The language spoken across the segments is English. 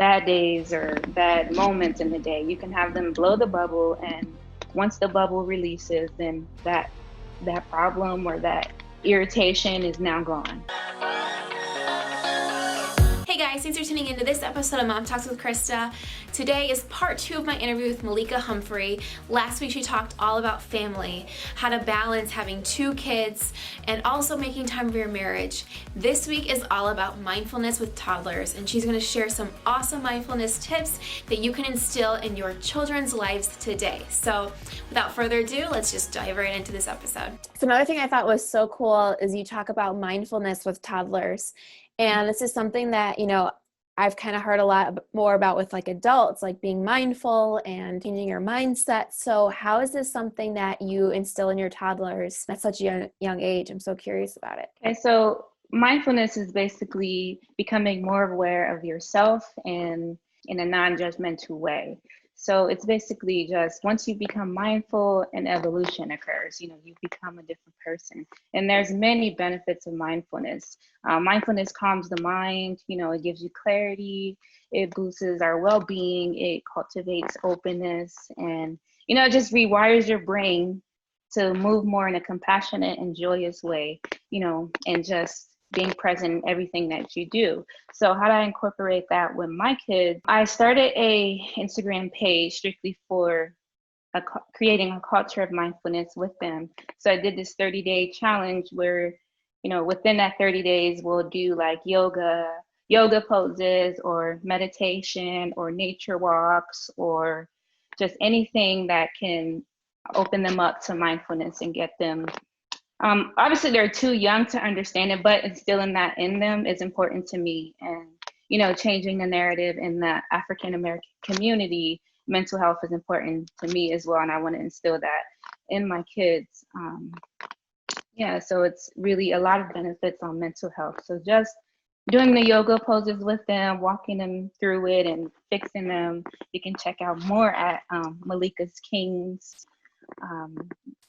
bad days or bad moments in the day. You can have them blow the bubble, and once the bubble releases, then that problem or that irritation is now gone. Hey guys, thanks for tuning into this episode of Mom Talks with Krista. Today is part 2 of my interview with Malika Humphrey. Last week she talked all about family, how to balance having 2 kids, and also making time for your marriage. This week is all about mindfulness with toddlers, and she's going to share some awesome mindfulness tips that you can instill in your children's lives today. So without further ado, let's just dive right into this episode. So another thing I thought was so cool is you talk about mindfulness with toddlers. And this is something that, I've kind of heard a lot more about with like adults, like being mindful and changing your mindset. So how is this something that you instill in your toddlers at such a young age? I'm so curious about it. Okay, so mindfulness is basically becoming more aware of yourself and in a non-judgmental way. So it's basically just once you become mindful, an evolution occurs. You become a different person. And there's many benefits of mindfulness. Mindfulness calms the mind. It gives you clarity. It boosts our well-being. It cultivates openness, and it just rewires your brain to move more in a compassionate and joyous way. And just being present in everything that you do. So how do I incorporate that with my kids? I started a Instagram page strictly for creating a culture of mindfulness with them. So I did this 30-day challenge where, within that 30 days, we'll do like yoga poses or meditation or nature walks or just anything that can open them up to mindfulness and get them. Obviously, they're too young to understand it, but instilling that in them is important to me. And, changing the narrative in the African American community, mental health is important to me as well. And I want to instill that in my kids. So it's really a lot of benefits on mental health. So just doing the yoga poses with them, walking them through it and fixing them. You can check out more at Malika's Kings.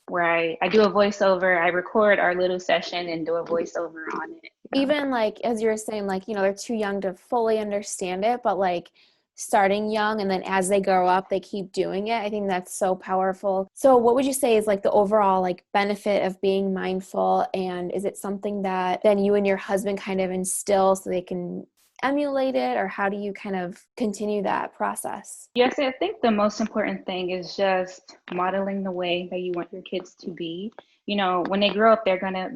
Where I do a voiceover. I record our little session and do a voiceover on it. Even like, as you were saying, like, they're too young to fully understand it, but like starting young and then as they grow up, they keep doing it. I think that's so powerful. So what would you say is like the overall like benefit of being mindful? And is it something that then you and your husband kind of instill so they can emulate it, or how do you kind of continue that process? Yes, I think the most important thing is just modeling the way that you want your kids to be. When they grow up, they're gonna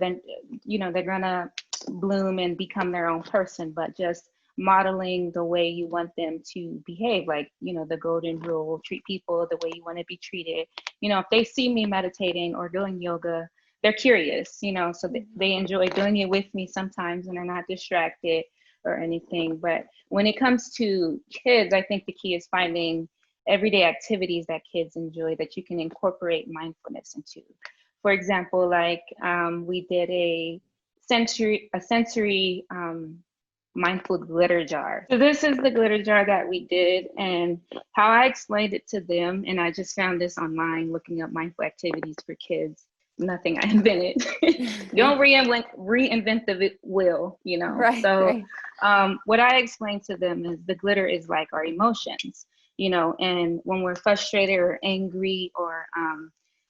bloom and become their own person, but just modeling the way you want them to behave, like, the golden rule, treat people the way you want to be treated. If they see me meditating or doing yoga, they're curious, so they enjoy doing it with me sometimes and they're not distracted or anything. But when it comes to kids, I think the key is finding everyday activities that kids enjoy that you can incorporate mindfulness into. For example, like we did a sensory mindful glitter jar. So this is the glitter jar that we did, and how I explained it to them, and I just found this online looking up mindful activities for kids. Nothing I invented. Don't reinvent the wheel, Right, so right. what I explained to them is the glitter is like our emotions, and when we're frustrated or angry or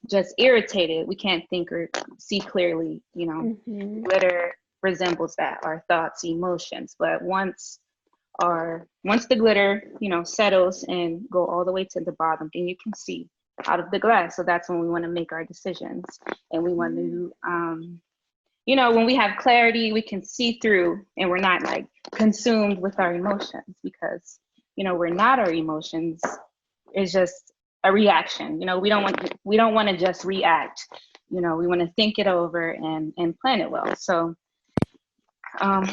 just irritated, we can't think or see clearly. Mm-hmm. Glitter resembles that, our thoughts, emotions. But once the glitter settles and go all the way to the bottom, then you can see out of the glass. So that's when we want to make our decisions, and we want to when we have clarity, we can see through and we're not like consumed with our emotions, because we're not our emotions. It's just a reaction. We don't want to just react. We want to think it over and plan it well. So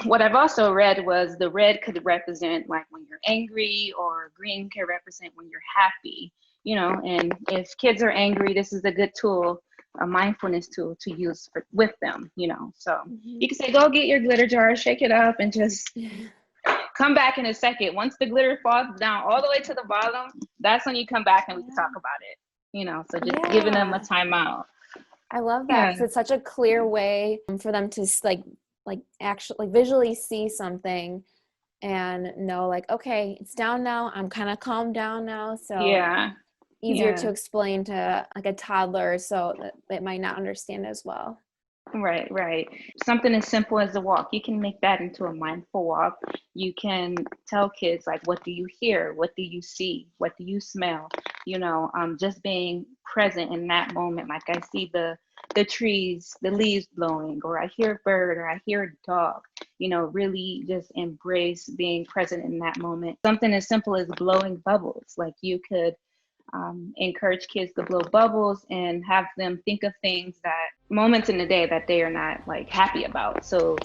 what I've also read was the red could represent like when you're angry, or green can represent when you're happy. And if kids are angry, this is a good tool, a mindfulness tool to use with them, So you can say, go get your glitter jar, shake it up, and just come back in a second. Once the glitter falls down all the way to the bottom, that's when you come back and we can talk about it, so just giving them a timeout. I love that, because it's such a clear way for them to actually visually see something and know like, okay, it's down now. I'm kind of calmed down now. So Yeah. easier to Yeah. explain to like a toddler so that they might not understand as well. Right, right. Something as simple as a walk, you can make that into a mindful walk. You can tell kids like, what do you hear? What do you see? What do you smell? Just being present in that moment. Like I see the trees, the leaves blowing, or I hear a bird, or I hear a dog. Really just embrace being present in that moment. Something as simple as blowing bubbles. Like you could encourage kids to blow bubbles and have them think of things, that moments in the day that they are not like happy about. So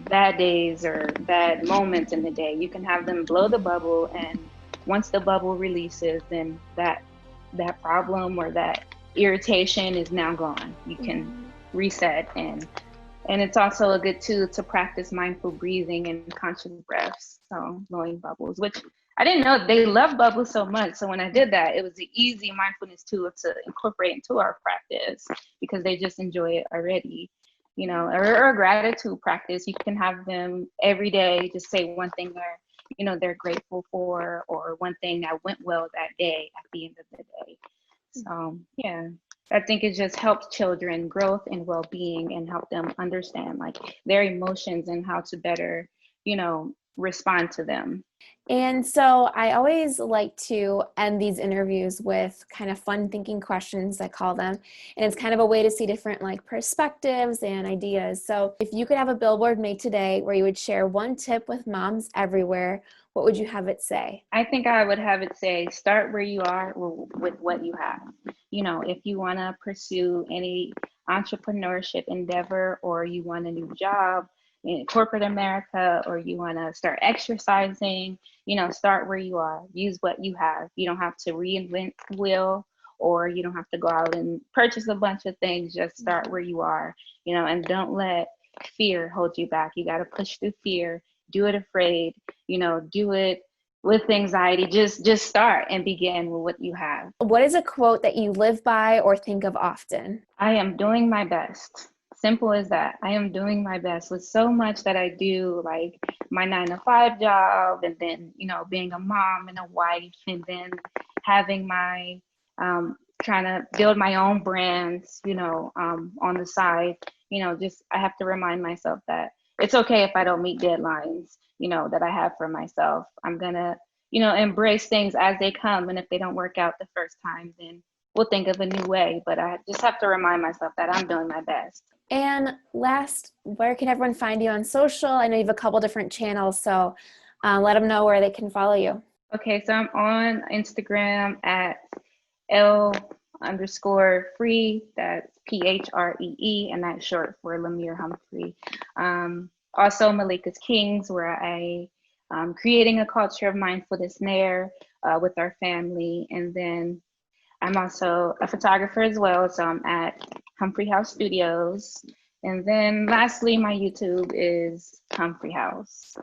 bad days or bad moments in the day, you can have them blow the bubble, and once the bubble releases, then that problem or that irritation is now gone. You can reset, and it's also a good tool to practice mindful breathing and conscious breaths. So blowing bubbles, which I didn't know they love bubbles so much. So when I did that, it was an easy mindfulness tool to incorporate into our practice because they just enjoy it already. Or a gratitude practice. You can have them every day just say one thing they're grateful for, or one thing that went well that day at the end of the day. So yeah, I think it just helps children growth and well-being, and help them understand like their emotions and how to better, respond to them. And so I always like to end these interviews with kind of fun thinking questions, I call them. And it's kind of a way to see different like perspectives and ideas. So if you could have a billboard made today where you would share one tip with moms everywhere, what would you have it say? I think I would have it say, start where you are with what you have. If you want to pursue any entrepreneurship endeavor, or you want a new job in corporate America, or you want to start exercising, start where you are. Use what you have. You don't have to reinvent the wheel, or you don't have to go out and purchase a bunch of things. Just start where you are, and don't let fear hold you back. You got to push through fear. Do it afraid, do it with anxiety. Just start and begin with what you have. What is a quote that you live by or think of often? I am doing my best. Simple as that. I am doing my best with so much that I do, like my 9-to-5 job, and then, being a mom and a wife, and then having my, trying to build my own brands, on the side. Just I have to remind myself that it's okay if I don't meet deadlines, that I have for myself. I'm gonna, embrace things as they come. And if they don't work out the first time, then we'll think of a new way. But I just have to remind myself that I'm doing my best. And last, where can everyone find you on social? I know you have a couple different channels, so let them know where they can follow you. Okay, so I'm on Instagram at L_free. That's PHREE, and that's short for Lamir Humphrey. Also Malika's Kings, where I creating a culture of mindfulness there with our family. And then I'm also a photographer as well, so I'm at Humphrey House Studios. And then lastly, my YouTube is Humphrey House.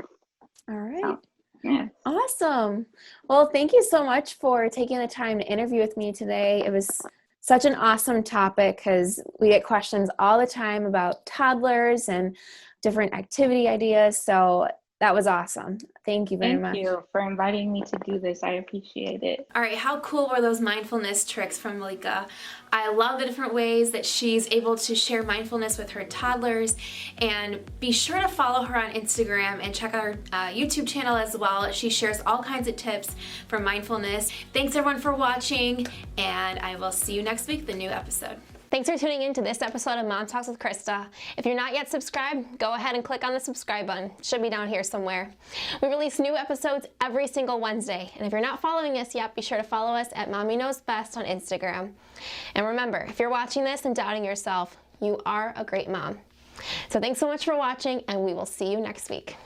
All right. So, yeah. Awesome. Well, thank you so much for taking the time to interview with me today. It was such an awesome topic because we get questions all the time about toddlers and different activity ideas. So that was awesome. Thank you very much. Thank you for inviting me to do this. I appreciate it. All right, how cool were those mindfulness tricks from Malika? I love the different ways that she's able to share mindfulness with her toddlers. And be sure to follow her on Instagram and check out her YouTube channel as well. She shares all kinds of tips for mindfulness. Thanks everyone for watching, and I will see you next week with a new episode. Thanks for tuning in to this episode of Mom Talks with Krista. If you're not yet subscribed, go ahead and click on the subscribe button. It should be down here somewhere. We release new episodes every single Wednesday. And if you're not following us yet, be sure to follow us at Mommy Knows Best on Instagram. And remember, if you're watching this and doubting yourself, you are a great mom. So thanks so much for watching, and we will see you next week.